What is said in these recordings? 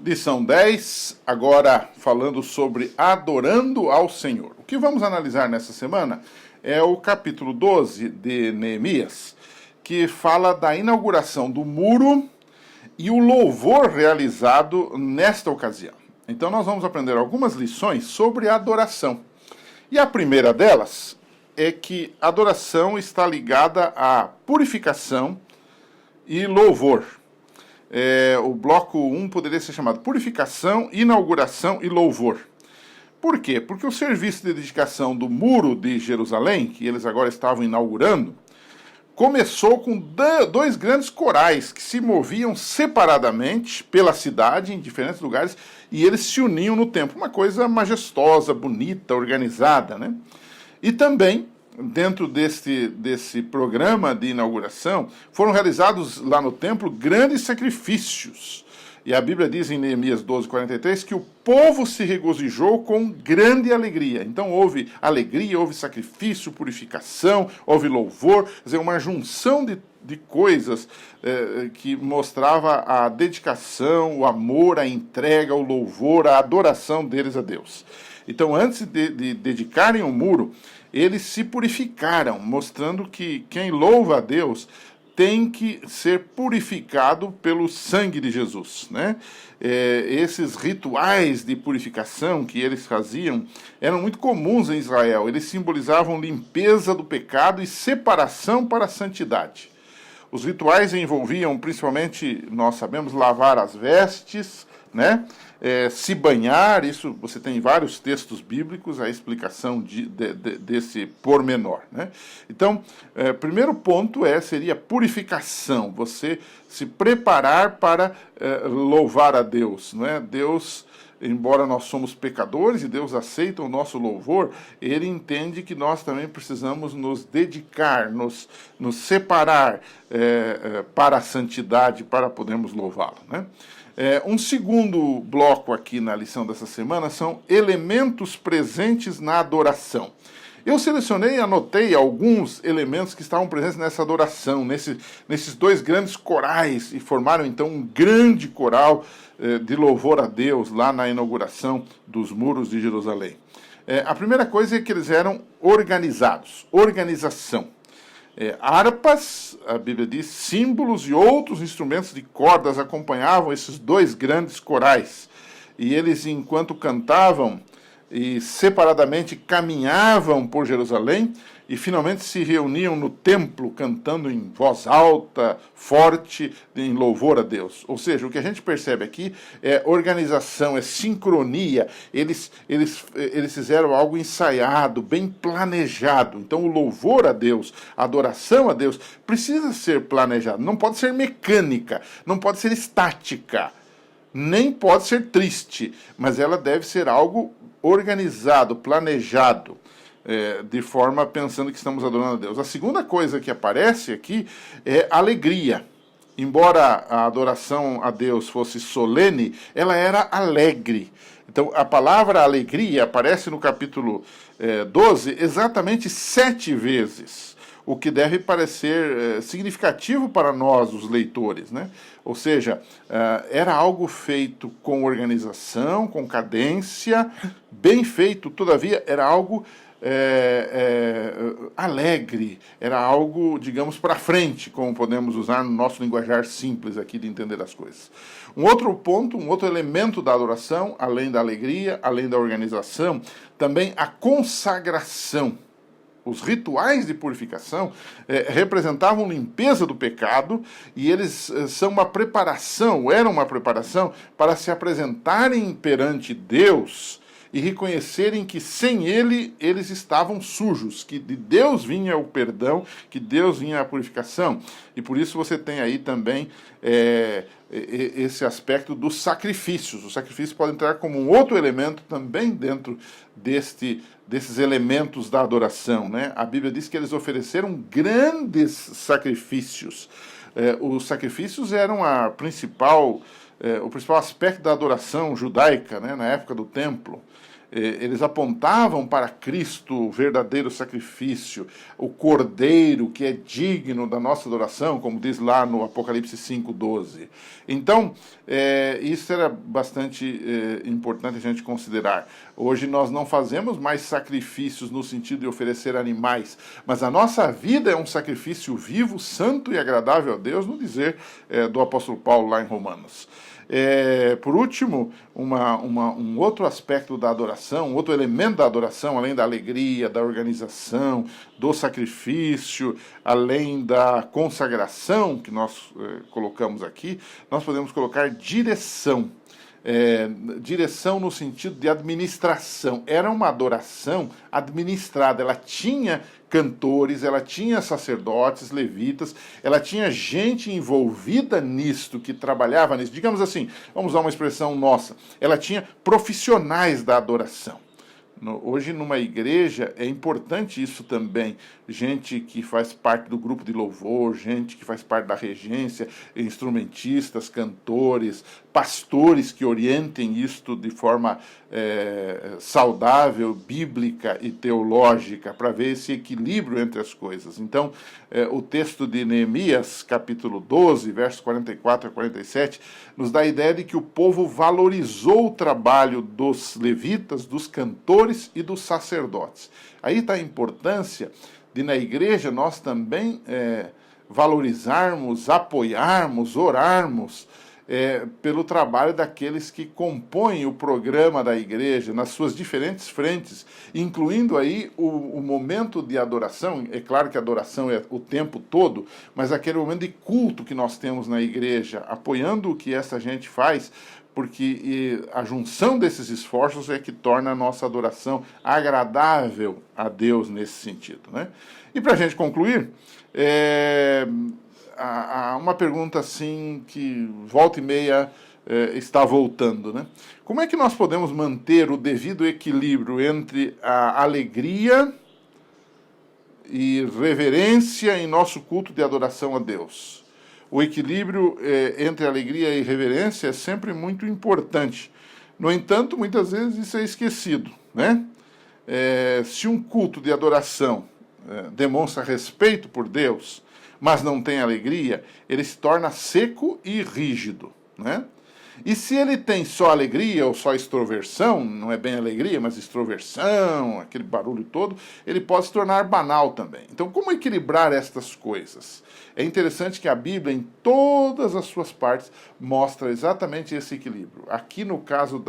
Lição 10, agora falando sobre adorando ao Senhor. O que vamos analisar nessa semana é o capítulo 12 de Neemias, que fala da inauguração do muro e o louvor realizado nesta ocasião. Então nós vamos aprender algumas lições sobre a adoração. E a primeira delas é que a adoração está ligada à purificação e louvor. O bloco 1 poderia ser chamado Purificação, Inauguração e Louvor. Por quê? Porque o serviço de dedicação do Muro de Jerusalém, que eles agora estavam inaugurando, começou com dois grandes corais que se moviam separadamente pela cidade, em diferentes lugares, e eles se uniam no templo. Uma coisa majestosa, bonita, organizada, né? E também, dentro desse programa de inauguração, foram realizados lá no templo grandes sacrifícios. E a Bíblia diz em Neemias 12:43 que o povo se regozijou com grande alegria. Então houve alegria, houve sacrifício, purificação, houve louvor, quer dizer, uma junção de coisas que mostrava a dedicação, o amor, a entrega, o louvor, a adoração deles a Deus. Então, antes de dedicarem o muro, eles se purificaram, mostrando que quem louva a Deus tem que ser purificado pelo sangue de Jesus, né? Esses rituais de purificação que eles faziam eram muito comuns em Israel. Eles simbolizavam limpeza do pecado e separação para a santidade. Os rituais envolviam, principalmente, nós sabemos, lavar as vestes, né? Se banhar, isso você tem em vários textos bíblicos, a explicação desse pormenor, né? Então, primeiro ponto seria purificação, você se preparar para louvar a Deus, não é? Deus, embora nós somos pecadores e Deus aceita o nosso louvor, Ele entende que nós também precisamos nos dedicar, nos separar para a santidade, para podermos louvá-lo, né? Um segundo bloco aqui na lição dessa semana são elementos presentes na adoração. Eu selecionei e anotei alguns elementos que estavam presentes nessa adoração, nesses dois grandes corais, e formaram então um grande coral de louvor a Deus lá na inauguração dos muros de Jerusalém. A primeira coisa é que eles eram organizados, organização. Harpas, a Bíblia diz, símbolos e outros instrumentos de cordas acompanhavam esses dois grandes corais. E eles, enquanto cantavam e separadamente caminhavam por Jerusalém, e finalmente se reuniam no templo cantando em voz alta, forte, em louvor a Deus. Ou seja, o que a gente percebe aqui é organização, é sincronia. Eles fizeram algo ensaiado, bem planejado. Então o louvor a Deus, a adoração a Deus, precisa ser planejado. Não pode ser mecânica, não pode ser estática, nem pode ser triste, mas ela deve ser algo organizado, planejado, de forma pensando que estamos adorando a Deus. A segunda coisa que aparece aqui é alegria. Embora a adoração a Deus fosse solene, ela era alegre. Então, a palavra alegria aparece no capítulo 12 exatamente 7 vezes, o que deve parecer significativo para nós, os leitores, né? Ou seja, era algo feito com organização, com cadência, bem feito, todavia era algo alegre, era algo, digamos, para frente, como podemos usar no nosso linguajar simples aqui de entender as coisas. Um outro ponto, um outro elemento da adoração, além da alegria, além da organização, também a consagração. Os rituais de purificação representavam limpeza do pecado, e eles são uma preparação, eram uma preparação para se apresentarem perante Deus e reconhecerem que sem Ele eles estavam sujos, que de Deus vinha o perdão, que Deus vinha a purificação. E por isso você tem aí também esse aspecto dos sacrifícios. Os sacrifícios podem entrar como um outro elemento também dentro desses elementos da adoração, né? A Bíblia diz que eles ofereceram grandes sacrifícios. Os sacrifícios eram o principal aspecto da adoração judaica, né, na época do templo. Eles apontavam para Cristo, o verdadeiro sacrifício, o Cordeiro que é digno da nossa adoração, como diz lá no Apocalipse 5:12. Então, isso era bastante importante a gente considerar. Hoje nós não fazemos mais sacrifícios no sentido de oferecer animais, mas a nossa vida é um sacrifício vivo, santo e agradável a Deus, no dizer do apóstolo Paulo lá em Romanos. Por último, um outro aspecto da adoração, um outro elemento da adoração, além da alegria, da organização, do sacrifício, além da consagração que nós colocamos aqui, nós podemos colocar direção. Direção no sentido de administração. Era uma adoração administrada, ela tinha cantores, ela tinha sacerdotes, levitas, ela tinha gente envolvida nisto, que trabalhava nisso. Digamos assim, vamos usar uma expressão nossa, ela tinha profissionais da adoração. Hoje, numa igreja, é importante isso também. Gente que faz parte do grupo de louvor, gente que faz parte da regência, instrumentistas, cantores, pastores que orientem isto de forma saudável, bíblica e teológica, para ver esse equilíbrio entre as coisas. Então, o texto de Neemias, capítulo 12, versos 44 a 47, nos dá a ideia de que o povo valorizou o trabalho dos levitas, dos cantores e dos sacerdotes. Aí está a importância de, na igreja, nós também valorizarmos, apoiarmos, orarmos pelo trabalho daqueles que compõem o programa da igreja nas suas diferentes frentes, incluindo aí o momento de adoração. É claro que a adoração é o tempo todo, mas aquele momento de culto que nós temos na igreja, apoiando o que essa gente faz, porque a junção desses esforços é que torna a nossa adoração agradável a Deus nesse sentido, né? E para a gente concluir, há uma pergunta assim que volta e meia está voltando, né? Como é que nós podemos manter o devido equilíbrio entre a alegria e reverência em nosso culto de adoração a Deus? O equilíbrio entre alegria e reverência é sempre muito importante. No entanto, muitas vezes isso é esquecido, né? Se um culto de adoração demonstra respeito por Deus, mas não tem alegria, ele se torna seco e rígido, né? E se ele tem só alegria ou só extroversão, não é bem alegria, mas extroversão, aquele barulho todo, ele pode se tornar banal também. Então, como equilibrar estas coisas? É interessante que a Bíblia, em todas as suas partes, mostra exatamente esse equilíbrio. Aqui no caso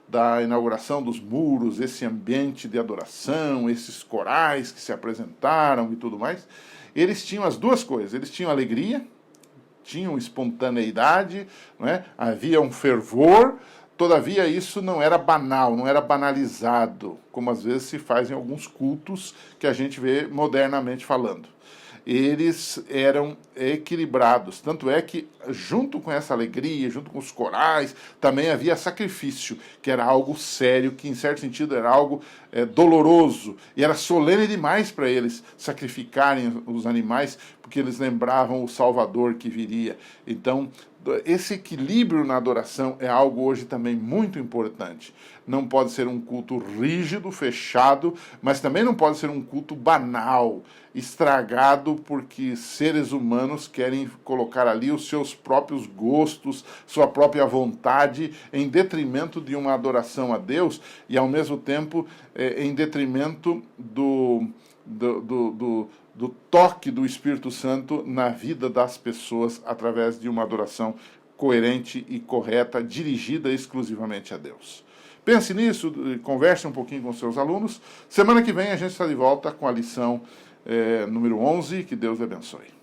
da inauguração dos muros, esse ambiente de adoração, esses corais que se apresentaram e tudo mais, eles tinham as duas coisas. Eles tinham alegria, tinham espontaneidade, não é? Havia um fervor, todavia isso não era banal, não era banalizado, como às vezes se faz em alguns cultos que a gente vê modernamente falando. Eles eram equilibrados, tanto é que junto com essa alegria, junto com os corais, também havia sacrifício, que era algo sério, que em certo sentido era algo doloroso, e era solene demais para eles sacrificarem os animais, porque eles lembravam o Salvador que viria. Então, esse equilíbrio na adoração é algo hoje também muito importante. Não pode ser um culto rígido, fechado, mas também não pode ser um culto banal, estragado porque seres humanos querem colocar ali os seus próprios gostos, sua própria vontade, em detrimento de uma adoração a Deus e, ao mesmo tempo, em detrimento do toque do Espírito Santo na vida das pessoas através de uma adoração coerente e correta, dirigida exclusivamente a Deus. Pense nisso, converse um pouquinho com seus alunos. Semana que vem a gente está de volta com a lição número 11. Que Deus lhe abençoe.